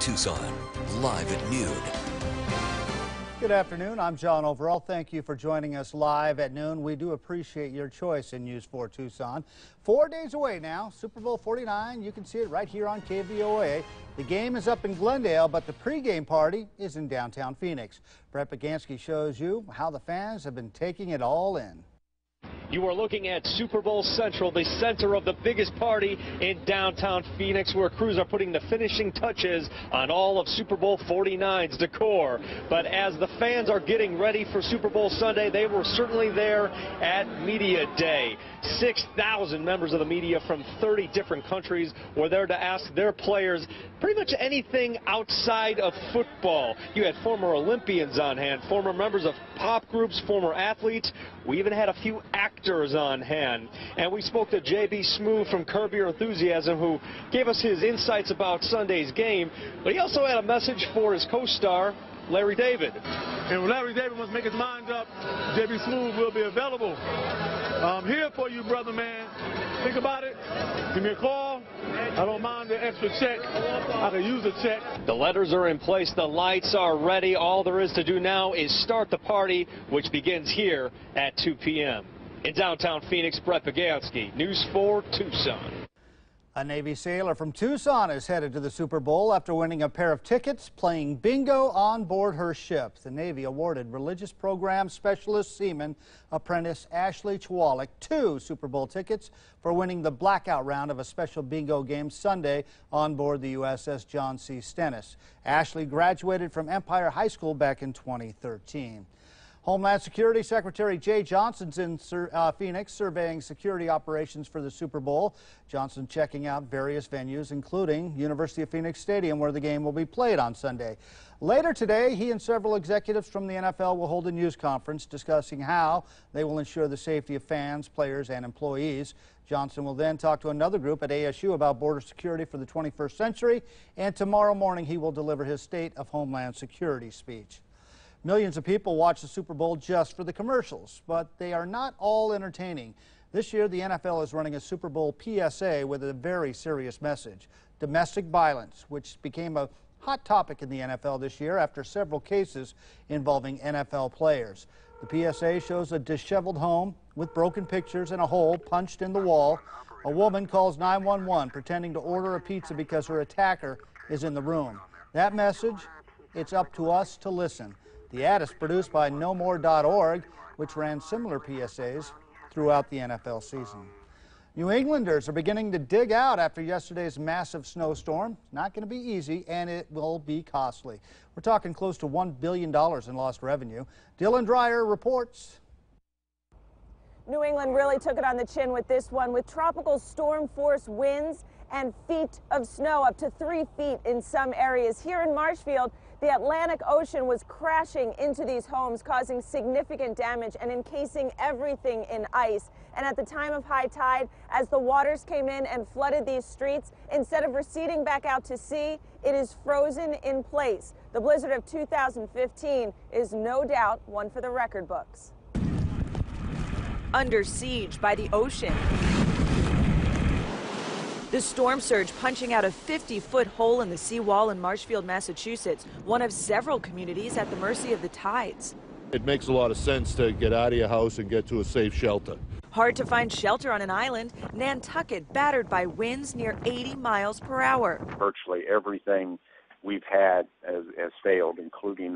Tucson, live at noon. Good afternoon. I'm John Overall. Thank you for joining us live at noon. We do appreciate your choice in News 4 Tucson. 4 days away now, Super Bowl 49. You can see it right here on KVOA. The game is up in Glendale, but the pregame party is in downtown Phoenix. Brett Bagansky shows you how the fans have been taking it all in. You are looking at Super Bowl Central, the center of the biggest party in downtown Phoenix, where crews are putting the finishing touches on all of Super Bowl 49's decor. But as the fans are getting ready for Super Bowl Sunday, they were certainly there at Media Day. 6,000 members of the media from 30 different countries were there to ask their players pretty much anything outside of football. You had former Olympians on hand, former members of pop groups, former athletes. We even had a few actors on hand. And we spoke to J.B. Smoove from Curb Your Enthusiasm, who gave us his insights about Sunday's game. But he also had a message for his co-star, Larry David. And when Larry David must make his mind up, J.B. Smoove will be available. I'm here for you, brother, man. Think about it. Give me a call. I don't mind the extra check. I can use a check. The letters are in place. The lights are ready. All there is to do now is start the party, which begins here at 2 p.m. In downtown Phoenix, Brett Bagansky, News 4 Tucson. A Navy sailor from Tucson is headed to the Super Bowl after winning a pair of tickets playing bingo on board her ship. The Navy awarded Religious Program Specialist Seaman apprentice Ashley Chwalik 2 Super Bowl tickets for winning the blackout round of a special bingo game Sunday on board the USS John C. Stennis. Ashley graduated from Empire High School back in 2013. Homeland Security Secretary Jay Johnson's in Phoenix surveying security operations for the Super Bowl. Johnson checking out various venues, including University of Phoenix Stadium, where the game will be played on Sunday. Later today, he and several executives from the NFL will hold a news conference discussing how they will ensure the safety of fans, players, and employees. Johnson will then talk to another group at ASU about border security for the 21st century, and tomorrow morning he will deliver his State of Homeland Security speech. Millions of people watch the Super Bowl just for the commercials, but they are not all entertaining. This year, the NFL is running a Super Bowl PSA with a very serious message: domestic violence, which became a hot topic in the NFL this year after several cases involving NFL players. The PSA shows a disheveled home with broken pictures and a hole punched in the wall. A woman calls 911 pretending to order a pizza because her attacker is in the room. That message: it's up to us to listen. The ad is produced by NoMore.org, which ran similar PSAs throughout the NFL season. New Englanders are beginning to dig out after yesterday's massive snowstorm. Not going to be easy, and it will be costly. We're talking close to $1 billion in lost revenue. Dylan Dreyer reports. New England really took it on the chin with this one, with tropical storm force winds and feet of snow, up to 3 feet in some areas. Here in Marshfield, the Atlantic Ocean was crashing into these homes, causing significant damage and encasing everything in ice. And at the time of high tide, as the waters came in and flooded these streets, instead of receding back out to sea, it is frozen in place. The blizzard of 2015 is no doubt one for the record books. Under siege by the ocean. The storm surge punching out a 50-foot hole in the seawall in Marshfield, Massachusetts, one of several communities at the mercy of the tides. It makes a lot of sense to get out of your house and get to a safe shelter. Hard to find shelter on an island, Nantucket battered by winds near 80 miles per hour. Virtually everything we've had has failed, including,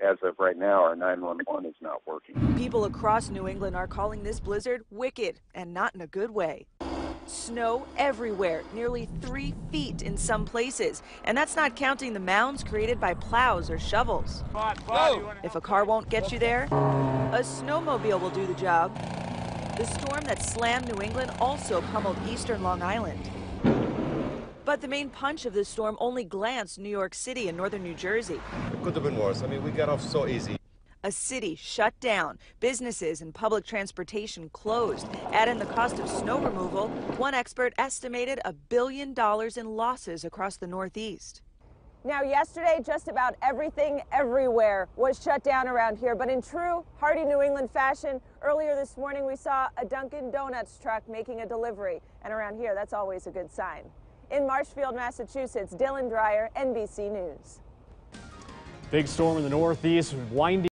as of right now, our 911 is not working. People across New England are calling this blizzard wicked, and not in a good way. Snow everywhere, nearly 3 feet in some places. And that's not counting the mounds created by plows or shovels. If a car won't get you there, a snowmobile will do the job. The storm that slammed New England also pummeled eastern Long Island. But the main punch of this storm only glanced New York City and northern New Jersey. It could have been worse. I mean, we got off so easy. A city shut down, businesses and public transportation closed. Add in the cost of snow removal, one expert estimated $1 billion in losses across the Northeast. Now, yesterday, just about everything everywhere was shut down around here. But in true hardy New England fashion, earlier this morning we saw a Dunkin' Donuts truck making a delivery. And around here, that's always a good sign. In Marshfield, Massachusetts, Dylan Dreyer, NBC News. Big storm in the Northeast, winding